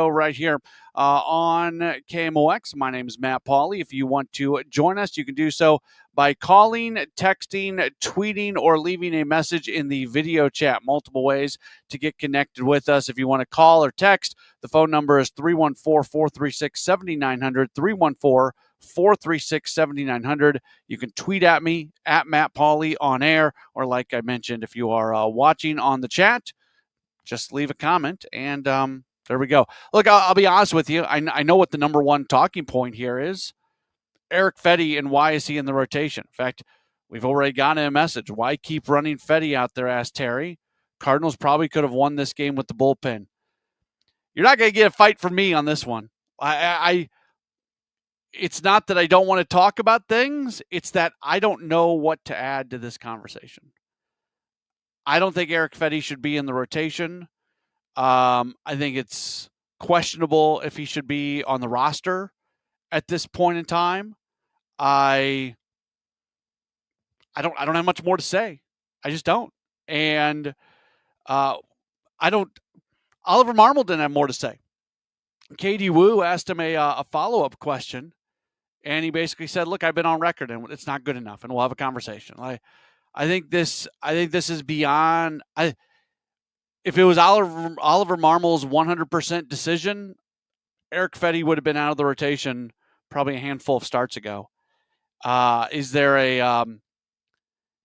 Right here on KMOX. My name is Matt Pauley. If you want to join us, you can do so by calling, texting, tweeting, or leaving a message in the video chat. Multiple ways to get connected with us. If you want to call or text, the phone number is 314-436-7900, 314-436-7900. You can tweet at me, at Matt Pauley on air, or like I mentioned, if you are watching on the chat, just leave a comment, and there we go. Look, I'll be honest with you. I know what the number one talking point here is. Eric Fedde, and why is he in the rotation? In fact, we've already gotten a message. Why keep running Fedde out there, asked Terry. Cardinals probably could have won this game with the bullpen. You're not going to get a fight from me on this one. It's not that I don't want to talk about things. It's that I don't know what to add to this conversation. I don't think Eric Fedde should be in the rotation. I think it's questionable if he should be on the roster at this point in time. I don't have much more to say. I just don't. And Oliver Marmol didn't have more to say. KD Wu asked him a follow-up question, and he basically said, look, I've been on record and it's not good enough, and we'll have a conversation. I think this is beyond. If it was Oliver Marmol's 100% decision, Eric Fedde would have been out of the rotation probably a handful of starts ago. Is there an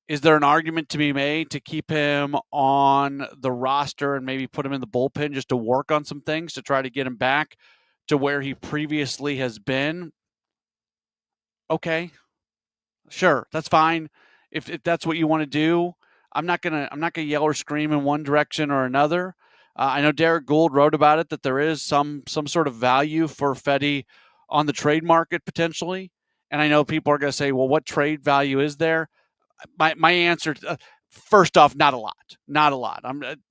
argument to be made to keep him on the roster and maybe put him in the bullpen just to work on some things to try to get him back to where he previously has been? Okay, sure, that's fine. If that's what you want to do, I'm not gonna yell or scream in one direction or another. I know Derek Gould wrote about it, that there is some sort of value for Fedde on the trade market potentially, and I know people are going to say, well, what trade value is there? My answer, first off, not a lot.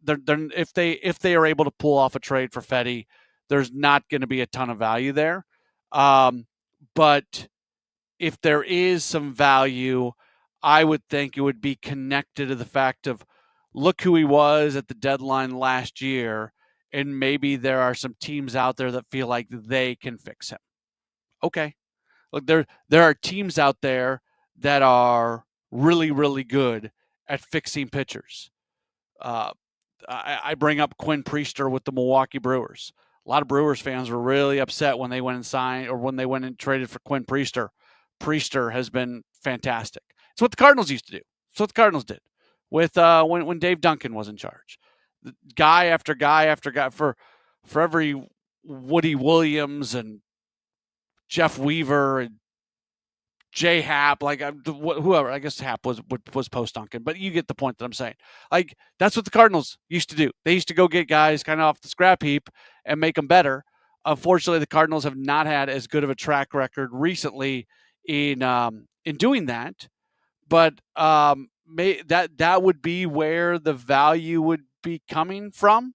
If they are able to pull off a trade for Fedde, there's not going to be a ton of value there. But if there is some value, I would think it would be connected to the fact of, look who he was at the deadline last year, and maybe there are some teams out there that feel like they can fix him. Okay. Look, there are teams out there that are really, really good at fixing pitchers. I bring up Quinn Priester with the Milwaukee Brewers. A lot of Brewers fans were really upset when they went and signed, or when they went and traded for Quinn Priester. Priester has been fantastic. It's what the Cardinals used to do. It's what the Cardinals did with when Dave Duncan was in charge. Guy after guy after guy, for every Woody Williams and Jeff Weaver and Jay Happ, whoever. I guess Happ was post Duncan, but you get the point that I'm saying. Like, that's what the Cardinals used to do. They used to go get guys kind of off the scrap heap and make them better. Unfortunately, the Cardinals have not had as good of a track record recently in doing that. But that would be where the value would be coming from.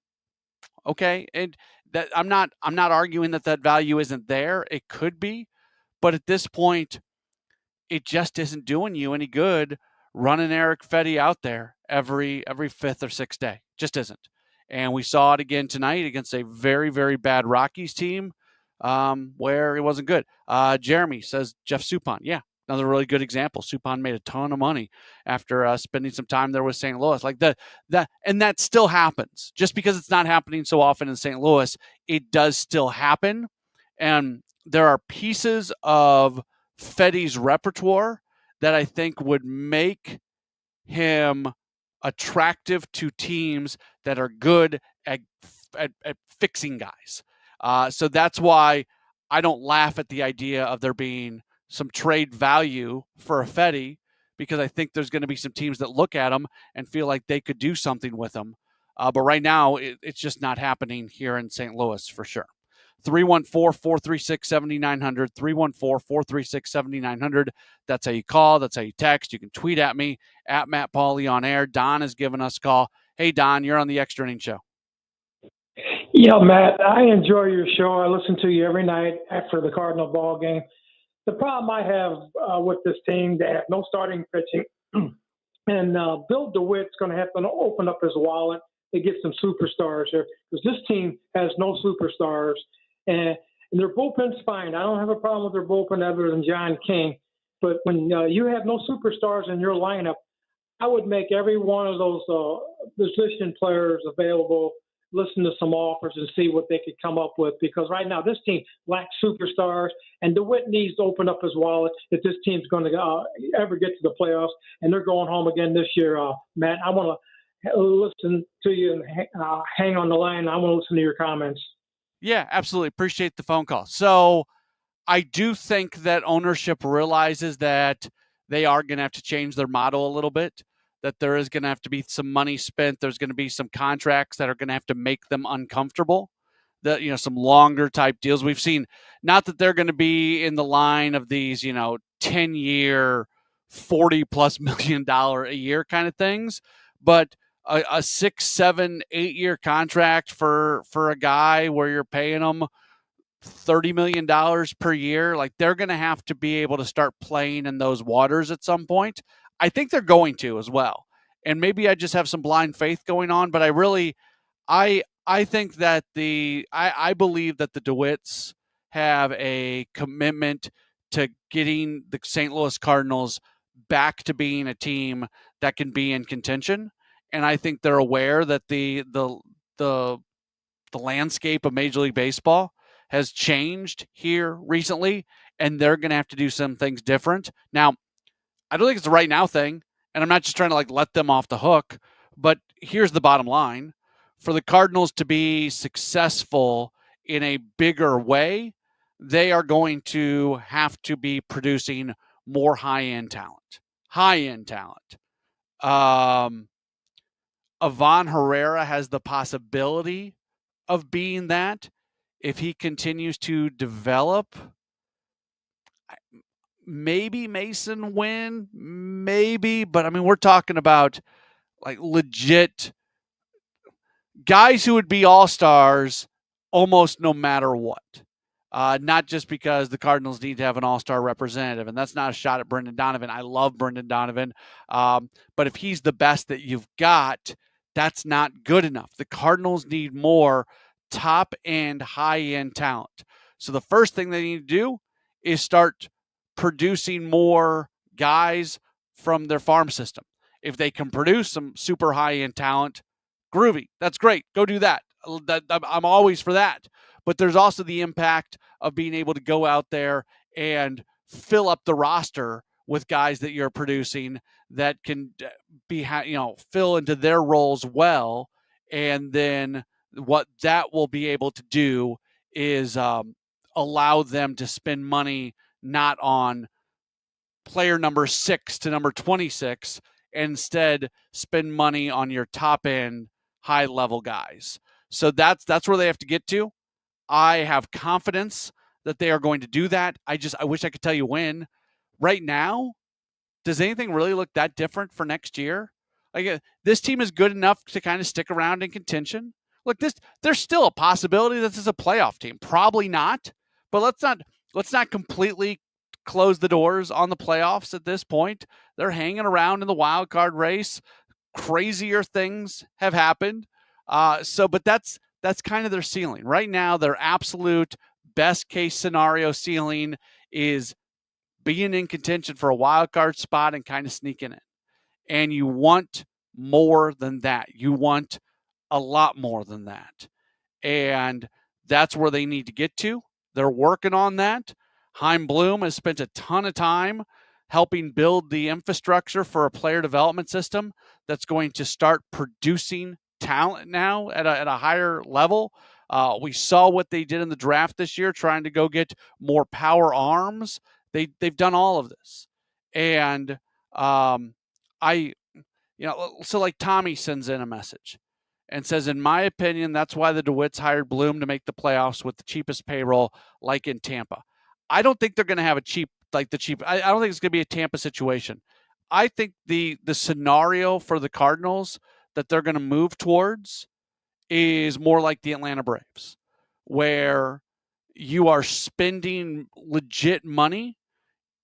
Okay, and that I'm not arguing that value isn't there. It could be, but at this point, it just isn't doing you any good running Eric Fedde out there every fifth or sixth day. Just isn't. And we saw it again tonight against a very, very bad Rockies team where it wasn't good. Jeremy says Jeff Suppan. Yeah, another really good example. Suppan made a ton of money after spending some time there with St. Louis. Like and that still happens. Just because it's not happening so often in St. Louis, it does still happen. And there are pieces of Fedde's repertoire that I think would make him attractive to teams that are good at fixing guys. So that's why I don't laugh at the idea of there being some trade value for a Fedde, because I think there's going to be some teams that look at him and feel like they could do something with him. But right now, it's just not happening here in St. Louis for sure. 314-436-7900, 314-436-7900. That's how you call. That's how you text. You can tweet at me, at Matt Pauley on air. Don has given us a call. Hey, Don, you're on the Extra Innings Show. Yeah, Matt, I enjoy your show. I listen to you every night after the Cardinal ball game. The problem I have with this team, they have no starting pitching. And Bill DeWitt's going to have to open up his wallet they get some superstars there, because this team has no superstars, and their bullpen's fine. I don't have a problem with their bullpen other than John King, but when you have no superstars in your lineup, I would make every one of those position players available, listen to some offers, and see what they could come up with. Because right now, this team lacks superstars, and DeWitt needs to open up his wallet if this team's going to ever get to the playoffs, and they're going home again this year. Matt, I want to listen to you and hang on the line. I want to listen to your comments. Yeah, absolutely. Appreciate the phone call. So I do think that ownership realizes that they are going to have to change their model a little bit, that there is going to have to be some money spent. There's going to be some contracts that are going to have to make them uncomfortable, that, some longer type deals. We've seen, not that they're going to be in the line of these, 10-year, $40+ million a year kind of things, but a 6, 7, 8-year contract for a guy where you're paying him $30 million per year, like, they're going to have to be able to start playing in those waters at some point. I think they're going to as well. And maybe I just have some blind faith going on, but I think that I believe that the DeWitts have a commitment to getting the St. Louis Cardinals back to being a team that can be in contention. And I think they're aware that the landscape of Major League Baseball has changed here recently, and they're going to have to do some things different. Now, I don't think it's a right now thing, and I'm not just trying to let them off the hook, but here's the bottom line. For the Cardinals to be successful in a bigger way, they are going to have to be producing more high-end talent. Ivan Herrera has the possibility of being that if he continues to develop. Maybe Mason Wynn, maybe, but we're talking about legit guys who would be all-stars almost no matter what. Not just because the Cardinals need to have an all-star representative, and that's not a shot at Brendan Donovan. I love Brendan Donovan, but if he's the best that you've got, that's not good enough. The Cardinals need more top-end, high-end talent. So the first thing they need to do is start producing more guys from their farm system. If they can produce some super high-end talent, groovy. That's great. Go do that. I'm always for that. But there's also the impact of being able to go out there and fill up the roster with guys that you're producing that can be, fill into their roles well. And then what that will be able to do is allow them to spend money not on player number 6 to number 26, instead spend money on your top end, high level guys. So that's where they have to get to. I have confidence that they are going to do that. I wish I could tell you when. Right now, does anything really look that different for next year? This team is good enough to kind of stick around in contention. Look, there's still a possibility that this is a playoff team. Probably not, but let's not completely close the doors on the playoffs at this point. They're hanging around in the wild card race. Crazier things have happened. But that's kind of their ceiling. Right now, their absolute best case scenario ceiling is being in contention for a wild card spot and kind of sneaking in. And you want more than that. You want a lot more than that. And that's where they need to get to. They're working on that. Chaim Bloom has spent a ton of time helping build the infrastructure for a player development system that's going to start producing talent now at a higher level. We saw what they did in the draft this year, trying to go get more power arms. They've done all of this. And so like Tommy sends in a message and says, in my opinion, that's why the DeWitts hired Bloom to make the playoffs with the cheapest payroll, like in Tampa. I don't think they're going to have I don't think it's going to be a Tampa situation. I think the scenario for the Cardinals that they're going to move towards is more like the Atlanta Braves, where you are spending legit money.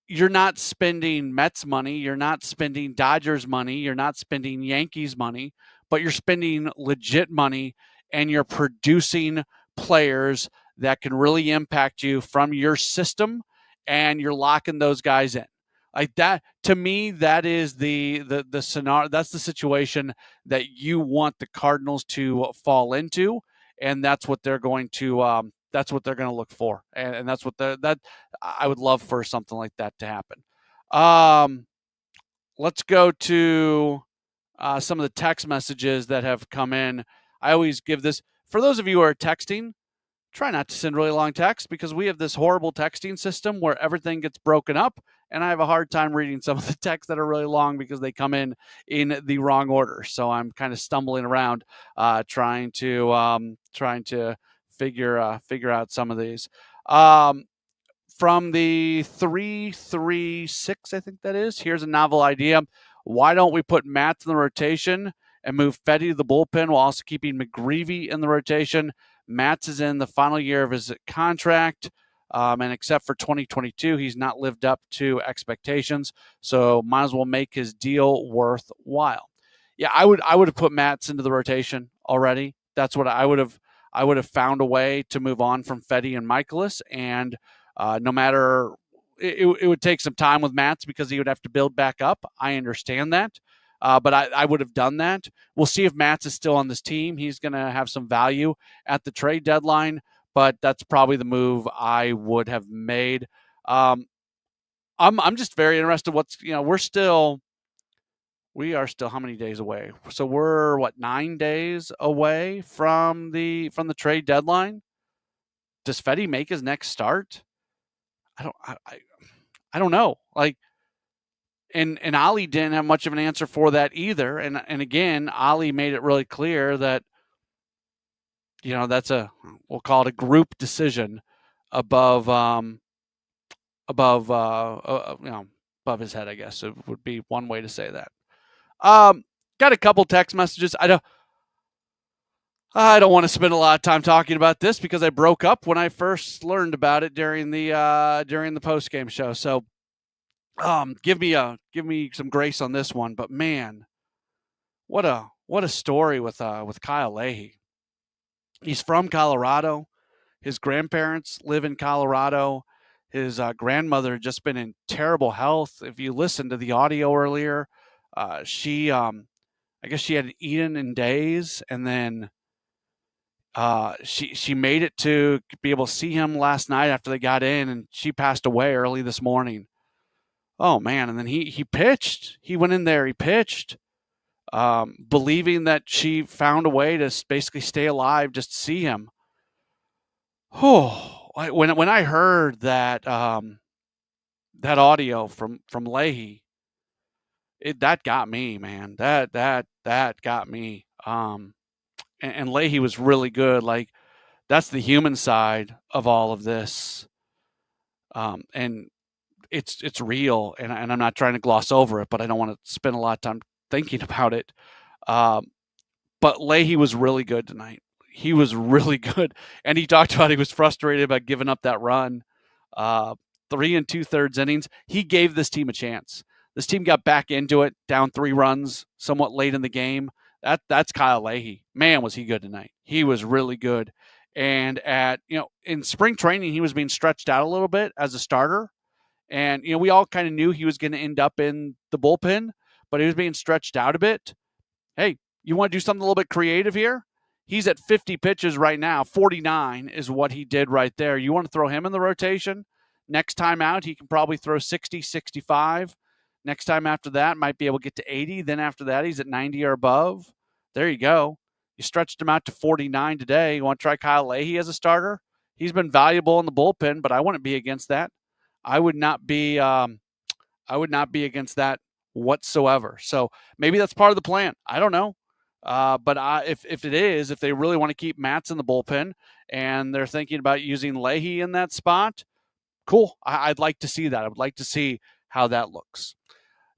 You're not spending Mets money. You're not spending Dodgers money. You're not spending Yankees money, but you're spending legit money and you're producing players that can really impact you from your system, and you're locking those guys in. Like that, to me, that is the scenario. That's the situation that you want the Cardinals to fall into, and that's what they're going to look for, and that's what that I would love for something like that to happen. Let's go to some of the text messages that have come in. I always give this for those of you who are texting. Try not to send really long texts because we have this horrible texting system where everything gets broken up, and I have a hard time reading some of the texts that are really long because they come in the wrong order. So I'm kind of stumbling around trying to figure out some of these. From the 336, I think that is. Here's a novel idea. Why don't we put Matz in the rotation and move Fetty to the bullpen while also keeping McGreevy in the rotation? Matz is in the final year of his contract, and except for 2022, he's not lived up to expectations. So might as well make his deal worthwhile. Yeah, I would have put Matz into the rotation already. That's what I would have. I would have found a way to move on from Fetty and Michaelis, and no matter it would take some time with Matz because he would have to build back up. I understand that. But I would have done that. We'll see if Matz is still on this team. He's going to have some value at the trade deadline, but that's probably the move I would have made. I'm just very interested. We are still how many days away? So we're 9 days away from the trade deadline. Does Fetty make his next start? I don't know. Like, and Ali didn't have much of an answer for that either. And again, Ali made it really clear that, that's we'll call it a group decision above his head, I guess. It would be one way to say that. Got a couple text messages. I don't want to spend a lot of time talking about this because I broke up when I first learned about it during the post-game show. So give me some grace on this one. But man, what a story with Kyle Leahy. He's from Colorado. His grandparents live in Colorado. His grandmother had just been in terrible health. If you listened to the audio earlier, she I guess she hadn't eaten in days, and then she made it to be able to see him last night after they got in, and she passed away early this morning. Oh man! And then he pitched. He went in there. He pitched, believing that she found a way to basically stay alive just to see him. Oh, when I heard that that audio from Leahy, that got me, man. That got me. And Leahy was really good. Like, that's the human side of all of this. And it's real, and I'm not trying to gloss over it, but I don't want to spend a lot of time thinking about it. But Leahy was really good tonight. He was really good, and he talked about he was frustrated about giving up that run. 3 2/3 innings. He gave this team a chance. This team got back into it, down 3 runs, somewhat late in the game. That's Kyle Leahy. Man, was he good tonight. He was really good. And in spring training, he was being stretched out a little bit as a starter. And, we all kind of knew he was going to end up in the bullpen, but he was being stretched out a bit. Hey, you want to do something a little bit creative here? He's at 50 pitches right now. 49 is what he did right there. You want to throw him in the rotation? Next time out, he can probably throw 60, 65. Next time after that, might be able to get to 80. Then after that, he's at 90 or above. There you go. You stretched him out to 49 today. You want to try Kyle Leahy as a starter? He's been valuable in the bullpen, but I wouldn't be against that. I would not be against that whatsoever. So maybe that's part of the plan. I don't know. But if they really want to keep Matz in the bullpen and they're thinking about using Leahy in that spot, cool. I'd like to see that. I would like to see how that looks.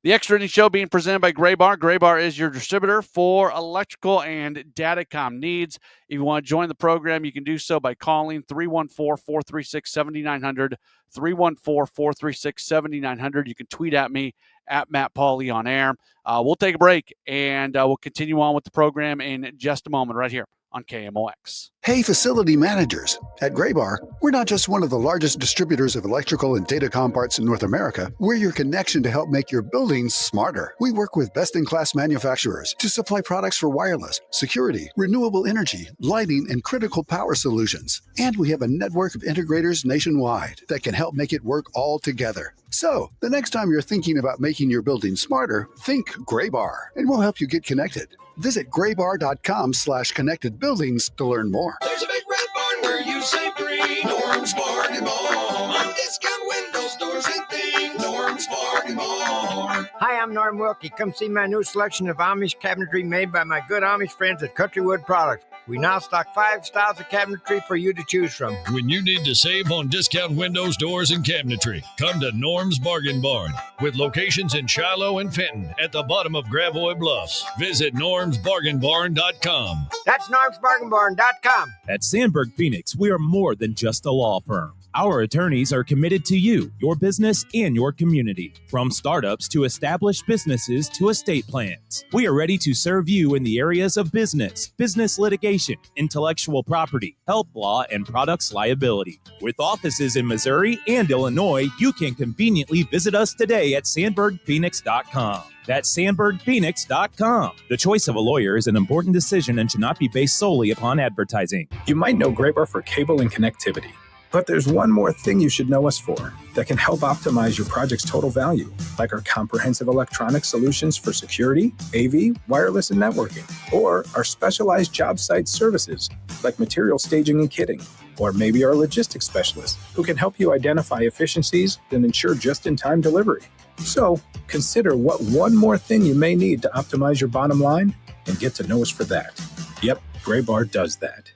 The Extra Innings Show being presented by Gray Bar. Gray Bar is your distributor for electrical and datacom needs. If you want to join the program, you can do so by calling 314-436-7900, 314-436-7900. You can tweet at me at Matt Pauley on air. We'll take a break, and we'll continue on with the program in just a moment right here on KMOX. Hey, facility managers. At Graybar, we're not just one of the largest distributors of electrical and datacom parts in North America. We're your connection to help make your buildings smarter. We work with best-in-class manufacturers to supply products for wireless, security, renewable energy, lighting, and critical power solutions. And we have a network of integrators nationwide that can help make it work all together. So, the next time you're thinking about making your building smarter, think Graybar, and we'll help you get connected. Visit graybar.com/connected buildings to learn more. There's a big red barn where you say green. Norm's Bargain Barn. On discount windows, doors, and things. Norm's Bargain Barn. Hi, I'm Norm Wilkie. Come see my new selection of Amish cabinetry made by my good Amish friends at Countrywood Products. We now stock 5 styles of cabinetry for you to choose from. When you need to save on discount windows, doors, and cabinetry, come to Norm's Bargain Barn. With locations in Shiloh and Fenton at the bottom of Gravois Bluffs. Visit normsbargainbarn.com. That's normsbargainbarn.com. At Sandberg Phoenix, we are more than just a law firm. Our attorneys are committed to you, your business, and your community. From startups to established businesses to estate plans, we are ready to serve you in the areas of business litigation, intellectual property, health law, and products liability. With offices in Missouri and Illinois, you can conveniently visit us today at sandbergphoenix.com. That's sandbergphoenix.com. The choice of a lawyer is an important decision and should not be based solely upon advertising. You might know Graybar for cable and connectivity. But there's one more thing you should know us for that can help optimize your project's total value, like our comprehensive electronic solutions for security, AV, wireless, and networking, or our specialized job site services, like material staging and kitting, or maybe our logistics specialists who can help you identify efficiencies and ensure just-in-time delivery. So consider what one more thing you may need to optimize your bottom line and get to know us for that. Yep, Graybar does that.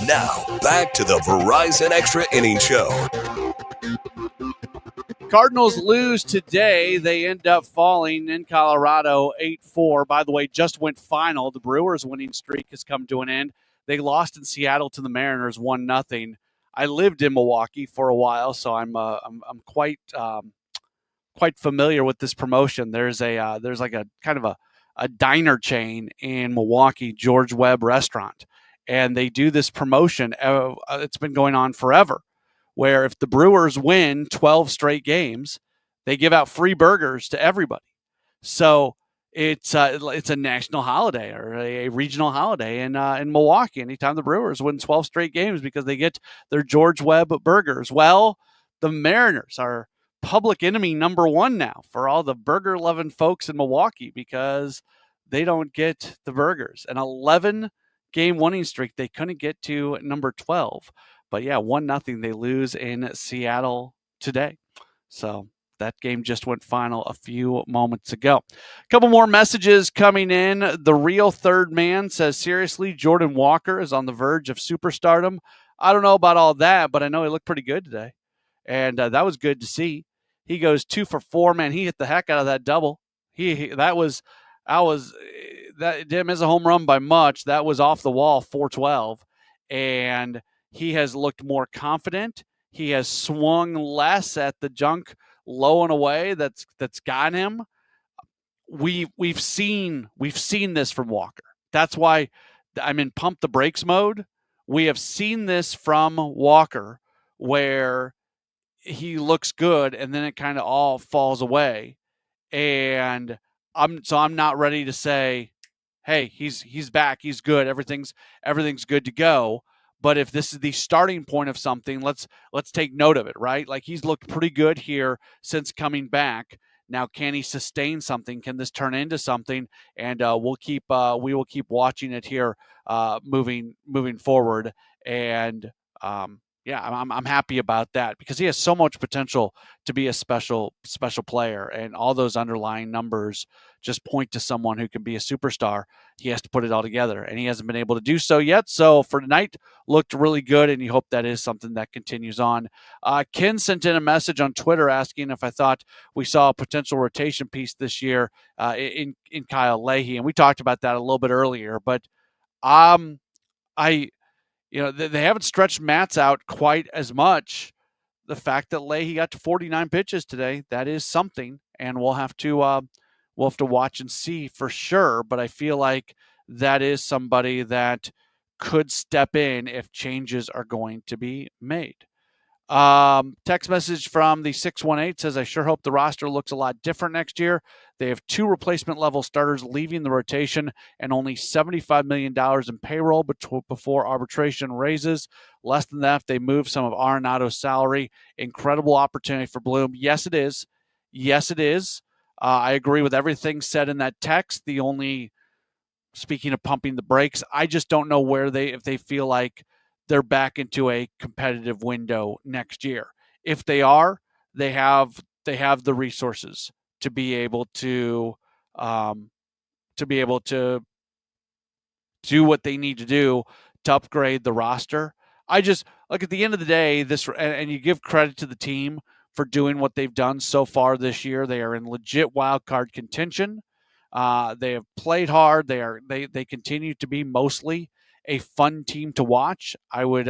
Now, back to the Verizon Extra Innings Show. Cardinals lose today. They end up falling in Colorado 8-4. By the way, just went final. The Brewers' winning streak has come to an end. They lost in Seattle to the Mariners 1-0. I lived in Milwaukee for a while, so I'm quite familiar with this promotion. There's like a kind of a diner chain in Milwaukee, George Webb Restaurant. And they do this promotion. It's been going on forever, where if the Brewers win 12 straight games, they give out free burgers to everybody. So it's a national holiday or a regional holiday in Milwaukee anytime the Brewers win 12 straight games because they get their George Webb burgers. Well, the Mariners are public enemy number one now for all the burger-loving folks in Milwaukee because they don't get the burgers. An 11-game winning streak, they couldn't get to number 12. But yeah, 1-0 they lose in Seattle today. So that game just went final a few moments ago. A couple more messages coming in. The Real Third Man says, seriously, Jordan Walker is on the verge of superstardom. I don't know about all that, but I know he looked pretty good today. And that was good to see. He goes 2 for 4, man. He hit the heck out of that double. That didn't miss a home run by much. That was off the wall, 412. And he has looked more confident. He has swung less at the junk low and away that's gotten him. We've seen this from Walker. That's why I'm in pump the brakes mode. We have seen this from Walker where he looks good and then it kind of all falls away. And I'm not ready to say, hey, he's back, he's good, everything's good to go. But if this is the starting point of something, let's take note of it, right? Like, he's looked pretty good here since coming back. Now, can he sustain something? Can this turn into something? And we will keep watching it here moving forward. And yeah, I'm happy about that because he has so much potential to be a special player, and all those underlying numbers just point to someone who can be a superstar. He has to put it all together, and he hasn't been able to do so yet. So for tonight, looked really good, and you hope that is something that continues on. Ken sent in a message on Twitter asking if I thought we saw a potential rotation piece this year in Kyle Leahy, and we talked about that a little bit earlier, but I they haven't stretched Matz out quite as much. The fact that Leahy got to 49 pitches today, that is something, and we'll have to watch and see for sure. But I feel like that is somebody that could step in if changes are going to be made. Text message from the 618 says, I sure hope the roster looks a lot different next year. They have 2 replacement level starters leaving the rotation and only $75 million in payroll before arbitration raises. Less than that if they move some of Arenado's salary. Incredible opportunity for Bloom. Yes, it is. Yes, it is. I agree with everything said in that text. The only, speaking of pumping the brakes, I just don't know if they feel like they're back into a competitive window next year. If they are, they have the resources to be able to do what they need to do to upgrade the roster. I just look at the end of the day, and you give credit to the team for doing what they've done so far this year. They are in legit wild card contention. They have played hard. They continue to be mostly a fun team to watch. I would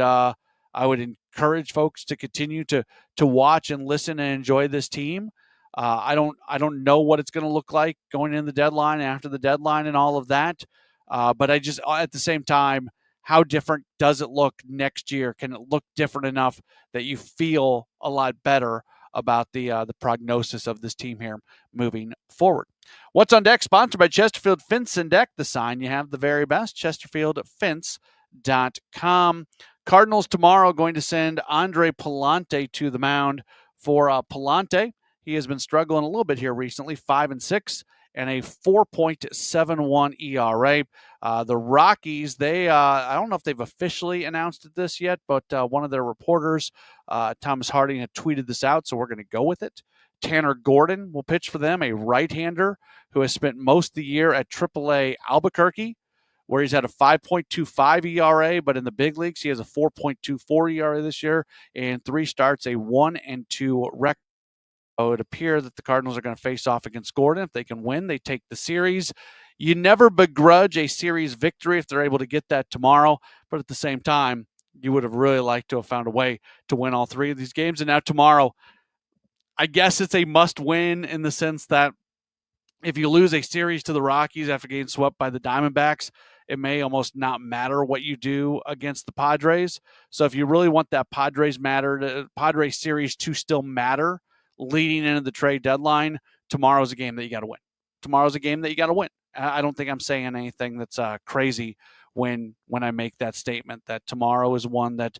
encourage folks to continue to watch and listen and enjoy this team. I don't know what it's going to look like going in the deadline, after the deadline, and all of that. But I just, at the same time, how different does it look next year? Can it look different enough that you feel a lot better about the prognosis of this team here moving forward? What's on Deck, sponsored by Chesterfield Fence and Deck. The sign you have the very best, ChesterfieldFence.com. Cardinals tomorrow going to send Andre Palante to the mound for Palante. He has been struggling a little bit here recently, 5-6 and a 4.71 ERA. The Rockies, I don't know if they've officially announced this yet, but one of their reporters, Thomas Harding, had tweeted this out, so we're going to go with it. Tanner Gordon will pitch for them, a right-hander who has spent most of the year at AAA Albuquerque, where he's had a 5.25 ERA, but in the big leagues, he has a 4.24 ERA this year, and 3 starts, a 1-2 record. It would appear that the Cardinals are going to face off against Gordon. If they can win, they take the series. You never begrudge a series victory if they're able to get that tomorrow, but at the same time, you would have really liked to have found a way to win all 3 of these games. And now tomorrow, I guess it's a must-win in the sense that if you lose a series to the Rockies after getting swept by the Diamondbacks, it may almost not matter what you do against the Padres. So if you really want that Padres series to still matter leading into the trade deadline, tomorrow's a game that you got to win. Tomorrow's a game that you got to win. I don't think I'm saying anything that's crazy when I make that statement that tomorrow is one that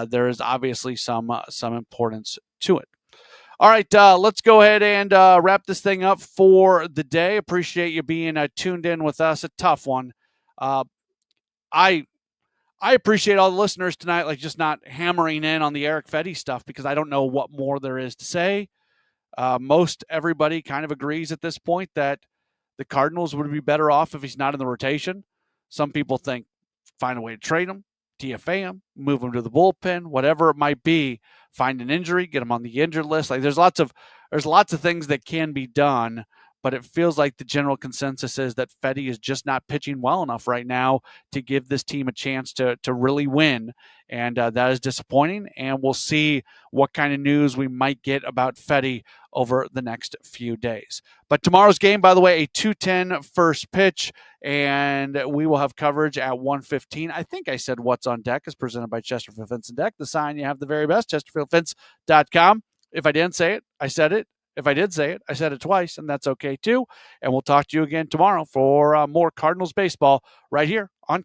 there is obviously some importance to it. All right, let's go ahead and wrap this thing up for the day. Appreciate you being tuned in with us. A tough one. I appreciate all the listeners tonight, like just not hammering in on the Erick Fedde stuff because I don't know what more there is to say. Most everybody kind of agrees at this point that the Cardinals would be better off if he's not in the rotation. Some people think find a way to trade him, DFA him, move him to the bullpen, whatever it might be. Find an injury, get him on the injured list. Like there's lots of things that can be done, but it feels like the general consensus is that Fedde is just not pitching well enough right now to give this team a chance to really win, and that is disappointing. And we'll see what kind of news we might get about Fedde over the next few days. But tomorrow's game, by the way, a 2:10 first pitch, and we will have coverage at 1:15. I think I said What's on Deck is presented by Chesterfield Fence and Deck. The sign you have the very best, ChesterfieldFence.com. If I didn't say it, I said it. If I did say it, I said it twice, and that's okay too. And we'll talk to you again tomorrow for more Cardinals baseball right here on